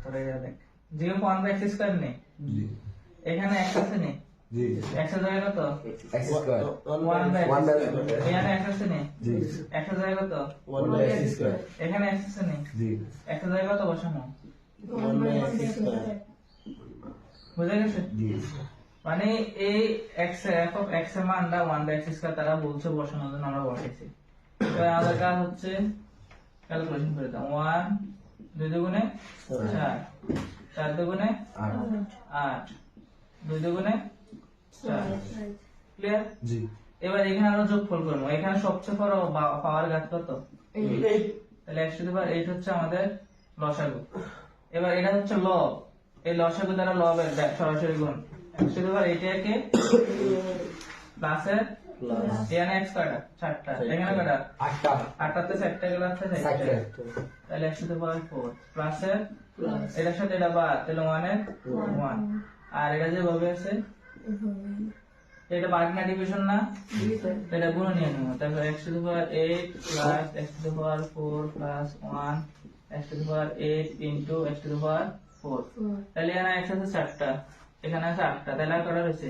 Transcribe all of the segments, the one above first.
তোরা এটা দেখ zero one by X square নেই এখানে এক্স আছে নেই এক্স এর জায়গা কত X square one by one by এখানে এক্স আছে নেই এক্স এর জায়গা কত ওয়ান বাই এক্স স্কয়ার এখানে এক্স আছে নেই এক্স এর জায়গা কত বসানো বুঝা গেছে মানে এই এক্স এফ অফ এক্স এর মানটা ওয়ান বাই এক্স স্কয়ার তারা বলছে বসানোর জন্য আমরা বসাইছি এবার আমাদের কাজ হচ্ছে ক্যালকুলেশন করে দাও 1 2 দুগুণে 4 4 দুগুণে 8 2 দুগুণে 4 ক্লিয়ার জি এবার এখানে আমরা যোগফল করব এখানে সবচেয়ে বড় পাওয়ার ঘাত কত 8 তাহলে x টু দি পাওয়ার 8 হচ্ছে আমাদের লসাগু এবার এটা হচ্ছে লব এই লসাগু দ্বারা লবের সরাসরি গুণ x টু দি পাওয়ার 8 একে প্লাসের এখানে x কয়টা 4টা এখানে কয়টা 8টা 8টাতে 4টা গেল আছে 4টা তাহলে x টু দি পাওয়ার 4 প্লাসের এটার সাথে এটা বাদ তাহলে 1 এর 1 আর এটা যেভাবে আছে এটা বাদ না ডিভিশন না এটা গুণ নিয়ে নেব তাহলে x to the power 8 plus x to the power 4 plus 1 x to the power 8 into x to the power 4 তাহলে এখানে x আছে 4টা এখানে আছে 8টা তাহলে আর কটা রয়েছে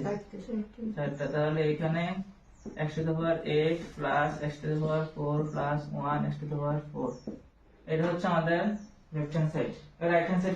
4টা তাহলে এখানে x to the power 8 plus x to the power 4 plus 1 x to the power 4 এটা হচ্ছে আমাদের left hand side right hand side